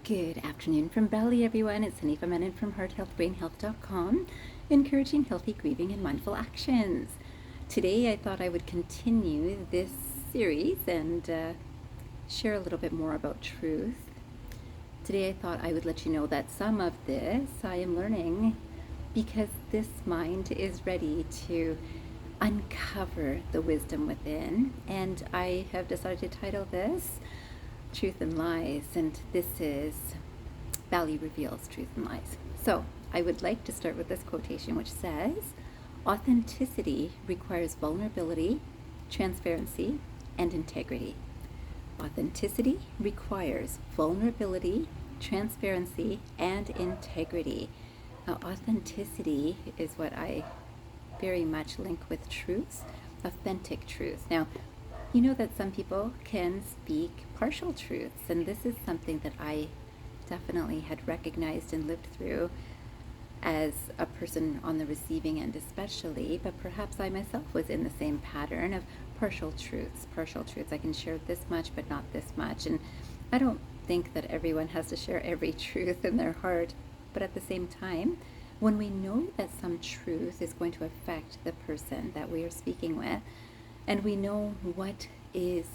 Good afternoon from Bali, everyone. It's Hanifa Menon from hearthealthbrainhealth.com, encouraging healthy grieving and mindful actions. Today, I thought I would continue this series and share a little bit more about truth. Today, I thought I would let you know that some of this I am learning because this mind is ready to uncover the wisdom within, and I have decided to title this Truth and Lies, and this is Bali Reveals Truth and Lies. So I would like to start with this quotation, which says, authenticity requires vulnerability, transparency, and integrity. Authenticity requires vulnerability, transparency, and integrity. Now, authenticity is what I very much link with truth, authentic truth. Now, you know that some people can speak partial truths, and this is something that I definitely had recognized and lived through as a person on the receiving end especially, but perhaps I myself was in the same pattern of partial truths. I can share this much, but not this much. And I don't think that everyone has to share every truth in their heart, but at the same time, when we know that some truth is going to affect the person that we are speaking with, and we know what is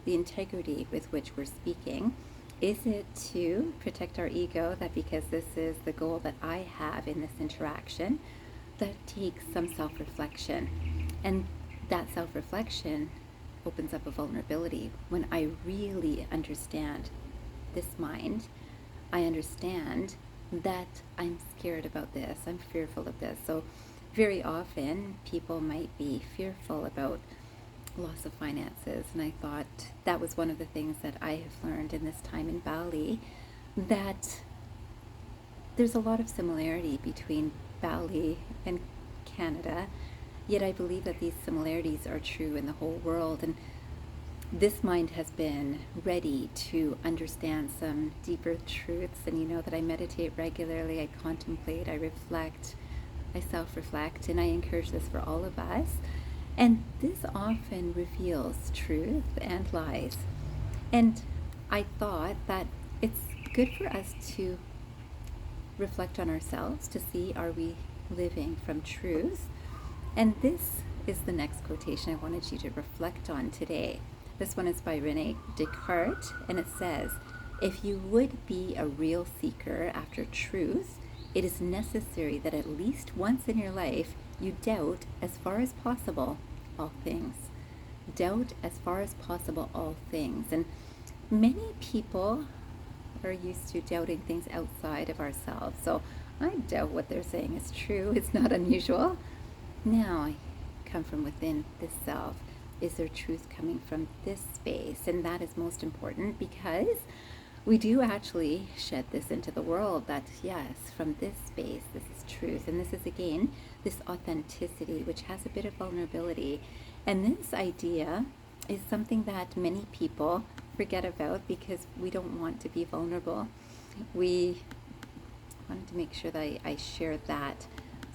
the integrity with which we're speaking, is it to protect our ego, that because this is the goal that I have in this interaction, that takes some self-reflection. And that self-reflection opens up a vulnerability. When I really understand this mind, I understand that I'm scared about this, I'm fearful of this. So very often people might be fearful about loss of finances, and I thought that was one of the things that I have learned in this time in Bali, that there's a lot of similarity between Bali and Canada, yet I believe that these similarities are true in the whole world. And this mind has been ready to understand some deeper truths, and you know that I meditate regularly, I contemplate, I reflect, I self-reflect, and I encourage this for all of us. And this often reveals truth and lies. And I thought that it's good for us to reflect on ourselves to see, are we living from truth? And this is the next quotation I wanted you to reflect on today. This one is by Rene Descartes, and it says, if you would be a real seeker after truth, it is necessary that at least once in your life you doubt as far as possible all things. Doubt as far as possible all things. And many people are used to doubting things outside of ourselves. So I doubt what they're saying is true. It's not unusual. Now I come from within this self. Is there truth coming from this space? And that is most important, because we do actually shed this into the world, that yes, from this space, this is truth. And this is, again, this authenticity, which has a bit of vulnerability. And this idea is something that many people forget about because we don't want to be vulnerable. We wanted to make sure that I share that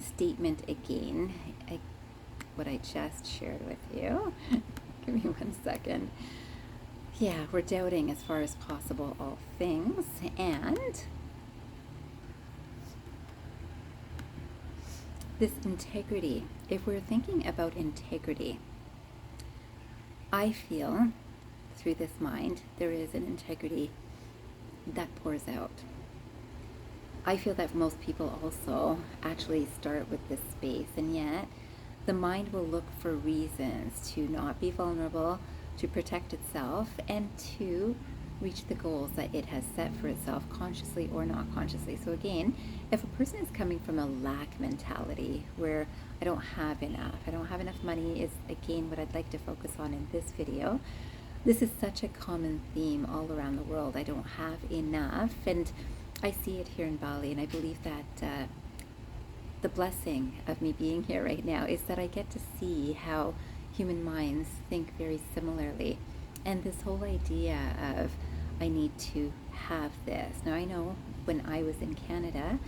statement again, what I just shared with you. Give me 1 second. Yeah, we're doubting as far as possible all things, and this integrity, if we're thinking about integrity, I feel through this mind there is an integrity that pours out. I feel that most people also actually start with this space, and yet the mind will look for reasons to not be vulnerable, to protect itself, and to reach the goals that it has set for itself, consciously or not consciously. So again, if a person is coming from a lack mentality where I don't have enough money is again what I'd like to focus on in this video. This is such a common theme all around the world. I don't have enough, and I see it here in Bali, and I believe that the blessing of me being here right now is that I get to see how human minds think very similarly. And this whole idea of I need to have this. Now I know when I was in Canada,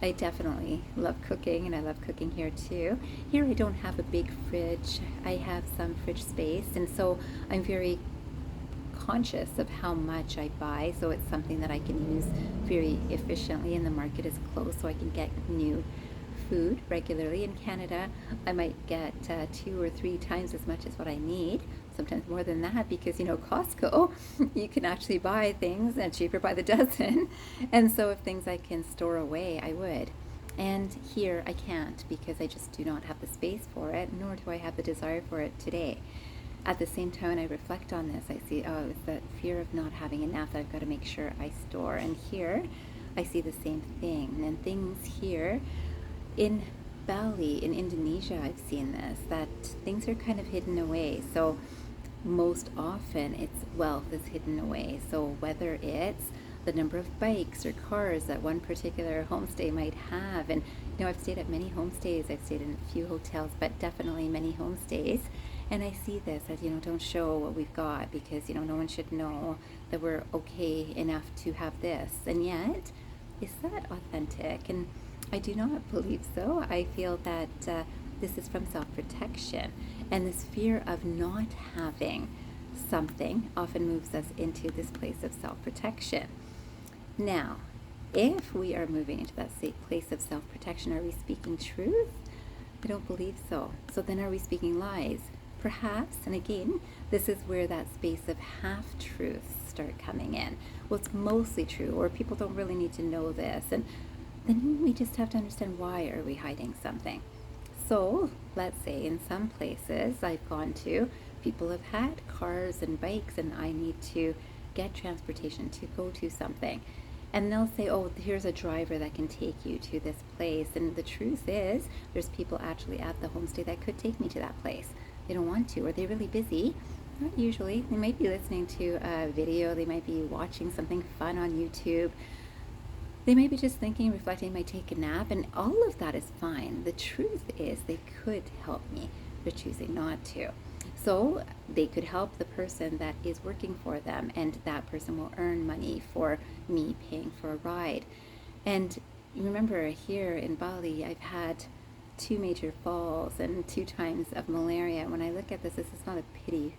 I definitely love cooking, and I love cooking here too. Here I don't have a big fridge. I have some fridge space, and so I'm very conscious of how much I buy, so it's something that I can use very efficiently, and the market is closed, so I can get new food regularly. In Canada, I might get 2 or 3 times as much as what I need, sometimes more than that, because Costco, you can actually buy things and cheaper by the dozen. And so if things I can store away, I would. And here I can't, because I just do not have the space for it, nor do I have the desire for it today. At the same time, when I reflect on this, I see, oh, it's that fear of not having enough that I've got to make sure I store. And here, I see the same thing. And things here in Bali, in Indonesia, I've seen this, that things are kind of hidden away. So most often it's wealth is hidden away. So whether it's the number of bikes or cars that one particular homestay might have, and I've stayed at many homestays, I've stayed in a few hotels, but definitely many homestays, and I see this as, don't show what we've got, because no one should know that we're okay enough to have this. And yet, is that authentic? And I do not believe so. I feel that this is from self-protection, and this fear of not having something often moves us into this place of self-protection. Now, if we are moving into that place of self-protection, are we speaking truth? I don't believe so. So then are we speaking lies? Perhaps, and again, this is where that space of half-truths start coming in. Well, it's mostly true, or people don't really need to know this, and then we just have to understand, why are we hiding something? So let's say in some places I've gone to, people have had cars and bikes, and I need to get transportation to go to something. And they'll say, oh, here's a driver that can take you to this place. And the truth is, there's people actually at the homestay that could take me to that place. They don't want to. Are they really busy? Not usually. They might be listening to a video. They might be watching something fun on YouTube. They may be just thinking, reflecting, might take a nap, and all of that is fine. The truth is, they could help me. They're choosing not to. So they could help the person that is working for them, and that person will earn money for me paying for a ride. And remember, here in Bali, I've had 2 major falls and 2 times of malaria. When I look at this is not a pity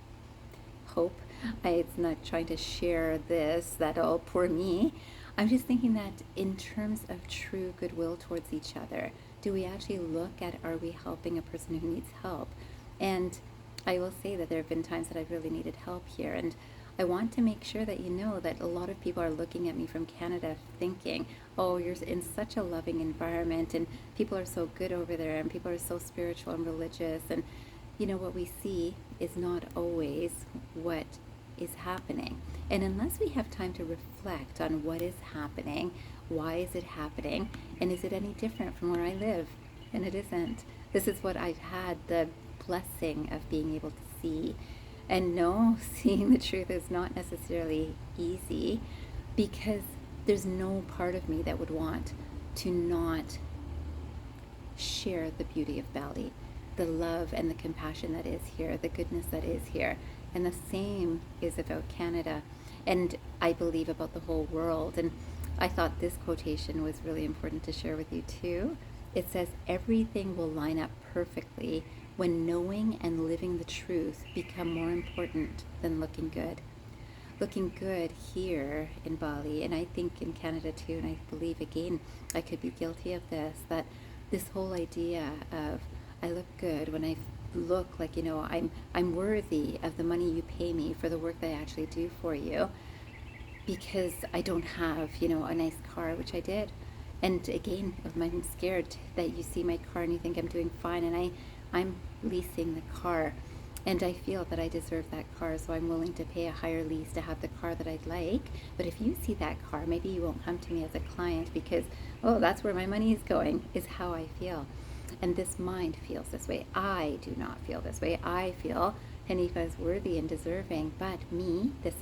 hope. It's not trying to share this, that, oh, poor me. I'm just thinking that in terms of true goodwill towards each other, do we actually look at, are we helping a person who needs help? And I will say that there have been times that I've really needed help here, and I want to make sure that that a lot of people are looking at me from Canada thinking, oh, you're in such a loving environment, and people are so good over there, and people are so spiritual and religious, and what we see is not always what is happening. And unless we have time to reflect on what is happening, why is it happening, and is it any different from where I live? And it isn't. This is what I've had the blessing of being able to see. And no, seeing the truth is not necessarily easy, because there's no part of me that would want to not share the beauty of Bali, the love and the compassion that is here, the goodness that is here. And the same is about Canada, and I believe about the whole world. And I thought this quotation was really important to share with you too. It says, everything will line up perfectly when knowing and living the truth become more important than looking good. Looking good here in Bali, and I think in Canada too, and I believe, again, I could be guilty of this, that this whole idea of, I look good when I look like, I'm worthy of the money you pay me for the work that I actually do for you, because I don't have, a nice car, which I did. And again, I'm scared that you see my car and you think I'm doing fine, and I'm leasing the car, and I feel that I deserve that car, so I'm willing to pay a higher lease to have the car that I'd like. But if you see that car, maybe you won't come to me as a client, because, oh, that's where my money is going, is how I feel. And this mind feels this way. I do not feel this way. I feel Hanifa is worthy and deserving, but me, this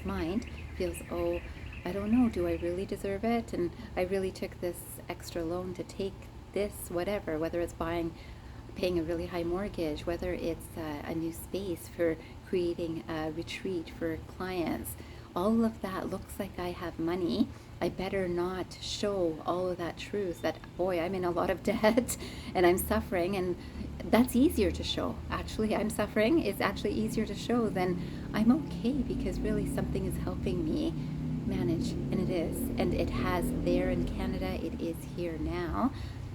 mind, feels, oh, I don't know, do I really deserve it? And I really took this extra loan to take this, whatever, whether it's paying a really high mortgage, whether it's a new space for creating a retreat for clients, all of that looks like I have money, I better not show all of that truth that, boy, I'm in a lot of debt and I'm suffering. And that's easier to show. Actually, I'm suffering. It's actually easier to show than I'm okay, because really something is helping me manage. And it is. And it has there in Canada. It is here now.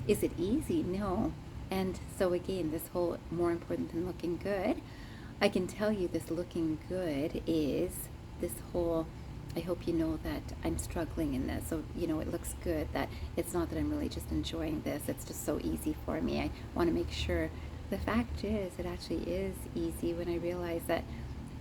Is it easy? No. And so again, this whole more important than looking good, I can tell you this looking good is this whole, I hope you know that I'm struggling in this. So, it looks good, that it's not that I'm really just enjoying this. It's just so easy for me. I want to make sure. The fact is, it actually is easy when I realize that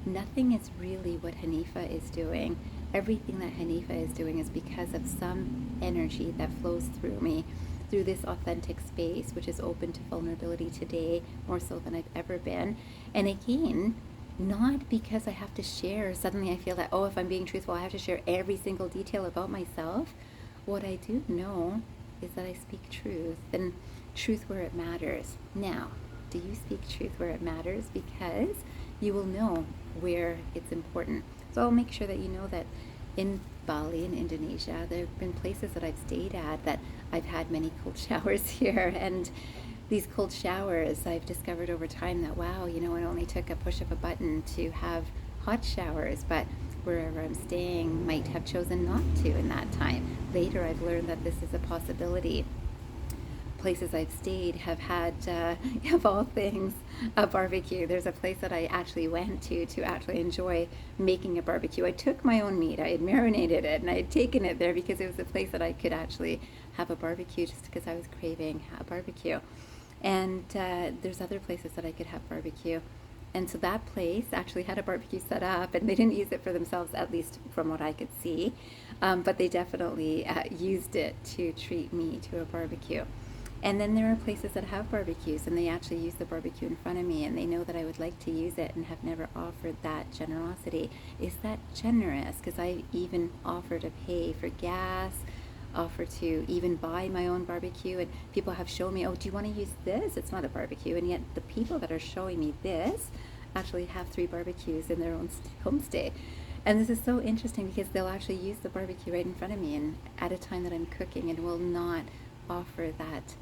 nothing is really what Hanifa is doing. Everything that Hanifa is doing is because of some energy that flows through me, through this authentic space, which is open to vulnerability today, more so than I've ever been. And again, not because I have to share, suddenly I feel that, oh, if I'm being truthful, I have to share every single detail about myself. What I do know is that I speak truth, and truth where it matters. Now, do you speak truth where it matters? Because you will know where it's important. So I'll make sure that you know that in Bali, in Indonesia, there have been places that I've stayed at that I've had many cold showers here. And these cold showers, I've discovered over time that, wow, it only took a push of a button to have hot showers, but wherever I'm staying might have chosen not to in that time. Later, I've learned that this is a possibility. Places I've stayed have had, of all things, a barbecue. There's a place that I actually went to actually enjoy making a barbecue. I took my own meat, I had marinated it, and I had taken it there because it was a place that I could actually have a barbecue, just because I was craving a barbecue. And there's other places that I could have barbecue. And so that place actually had a barbecue set up, and they didn't use it for themselves, at least from what I could see. But they definitely used it to treat me to a barbecue. And then there are places that have barbecues, and they actually use the barbecue in front of me, and they know that I would like to use it and have never offered that generosity. Is that generous? Because I even offer to pay for gas, offer to even buy my own barbecue, and people have shown me, oh, do you want to use this? It's not a barbecue. And yet the people that are showing me this actually have 3 barbecues in their own homestay. And this is so interesting because they'll actually use the barbecue right in front of me, and at a time that I'm cooking, and will not offer that,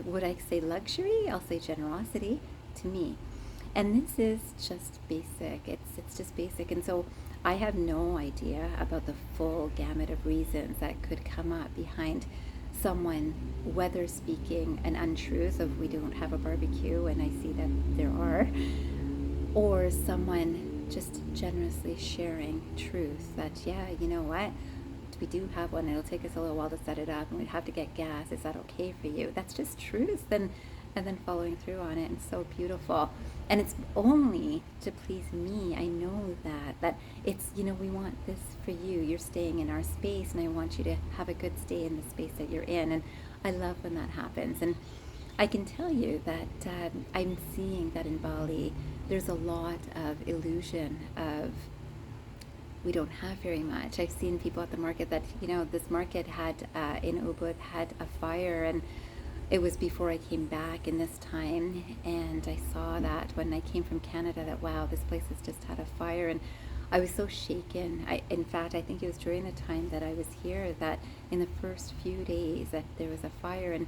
would I say luxury? I'll say generosity to me. And this is just basic. It's just basic. And so I have no idea about the full gamut of reasons that could come up behind someone, whether speaking an untruth of we don't have a barbecue, and I see that there are, or someone just generously sharing truth that, yeah, you know what? We do have one. It'll take us a little while to set it up, and we'd have to get gas. Is that okay for you? That's just truth, and then following through on it. And so beautiful. And it's only to please me. I know that it's, we want this for you. You're staying in our space, and I want you to have a good stay in the space that you're in. And I love when that happens. And I can tell you that I'm seeing that in Bali, there's a lot of illusion of we don't have very much. I've seen people at the market that, this market had, in Ubud, had a fire, and it was before I came back in this time, and I saw that when I came from Canada, that, wow, this place has just had a fire, and I was so shaken. In fact, I think it was during the time that I was here that in the first few days that there was a fire, and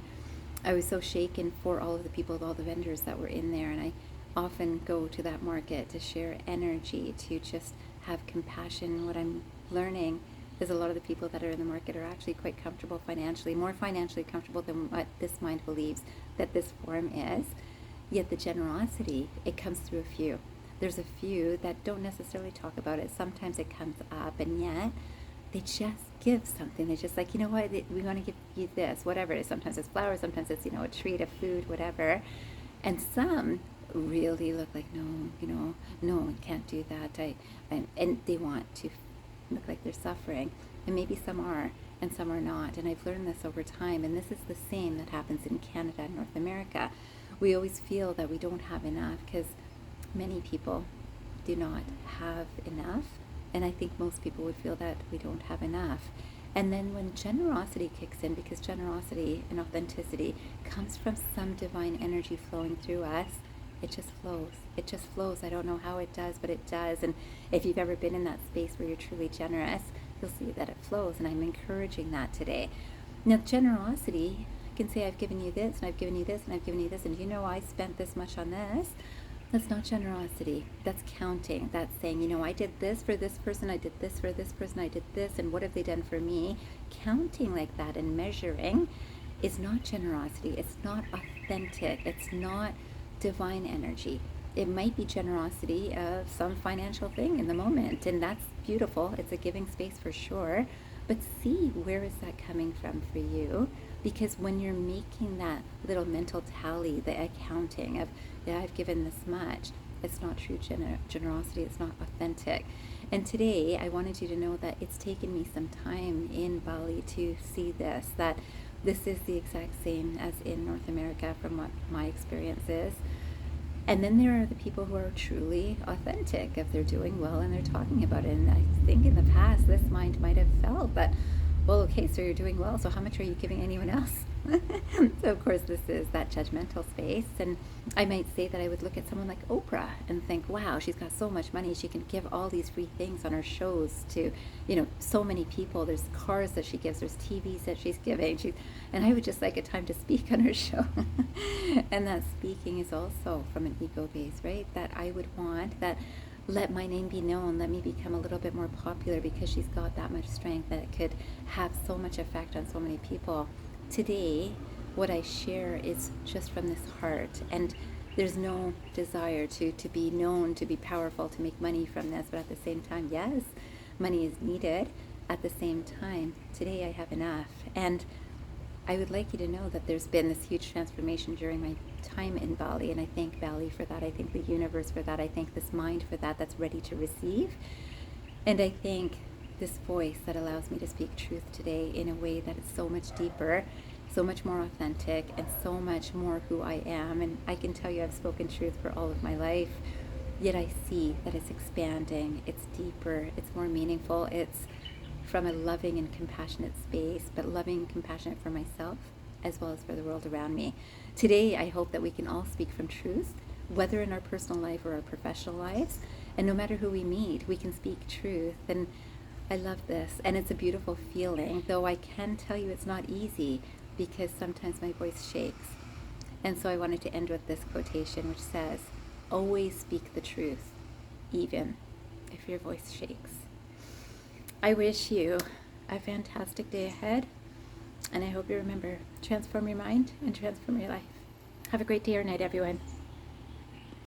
I was so shaken for all of the people, all the vendors that were in there, and I often go to that market to share energy, to just have compassion. What I'm learning is a lot of the people that are in the market are actually quite comfortable financially, more financially comfortable than what this mind believes that this form is. Yet the generosity, it comes through a few. There's a few that don't necessarily talk about it. Sometimes it comes up, and yet they just give something. They're just like, you know what, we want to give you this, whatever it is. Sometimes it's flowers, sometimes it's, a treat, a food, whatever. And some really look like, no, I can't do that. And they want to look like they're suffering. And maybe some are, and some are not. And I've learned this over time. And this is the same that happens in Canada and North America. We always feel that we don't have enough because many people do not have enough. And I think most people would feel that we don't have enough. And then when generosity kicks in, because generosity and authenticity comes from some divine energy flowing through us, It just flows. It just flows. I don't know how it does, but it does. And if you've ever been in that space where you're truly generous, you'll see that it flows. And I'm encouraging that today. Now, generosity, I can say I've given you this, and I've given you this, and I've given you this, and you know I spent this much on this. That's not generosity. That's counting. That's saying, you know, I did this for this person, I did this for this person, I did this, and what have they done for me? Counting like that and measuring is not generosity. It's not authentic. It's not divine energy. It might be generosity of some financial thing in the moment, and that's beautiful. It's a giving space for sure. But see, where is that coming from for you? Because when you're making that little mental tally, the accounting of, yeah, I've given this much, it's not true generosity. It's not authentic. And today, I wanted you to know that it's taken me some time in Bali to see this, that this is the exact same as in North America from what my experience is. And then there are the people who are truly authentic, if they're doing well and they're talking about it. And I think in the past, this mind might have felt that, well, okay, so you're doing well, so how much are you giving anyone else? So of course this is that judgmental space, and I might say that I would look at someone like Oprah and think, wow, she's got so much money, she can give all these free things on her shows to, you know, so many people. There's cars that she gives, there's TVs that she's giving, and I would just like a time to speak on her show. And that speaking is also from an ego base, right? That I would want that, let my name be known, let me become a little bit more popular because she's got that much strength that it could have so much effect on so many people. Today, what I share is just from this heart, and there's no desire to be known, to be powerful, to make money from this, but at the same time, yes, money is needed. At the same time, today I have enough, and I would like you to know that there's been this huge transformation during my time in Bali, and I thank Bali for that. I thank the universe for that. I thank this mind for that, that's ready to receive. And I thank this voice that allows me to speak truth today in a way that is so much deeper, so much more authentic, and so much more who I am. And I can tell you I've spoken truth for all of my life, yet I see that it's expanding, it's deeper, it's more meaningful, it's from a loving and compassionate space, but loving and compassionate for myself as well as for the world around me. Today, I hope that we can all speak from truth, whether in our personal life or our professional lives, and no matter who we meet, we can speak truth. And I love this, and it's a beautiful feeling, though I can tell you it's not easy because sometimes my voice shakes. And so I wanted to end with this quotation, which says, always speak the truth, even if your voice shakes. I wish you a fantastic day ahead, and I hope you remember, transform your mind and transform your life. Have a great day or night, everyone.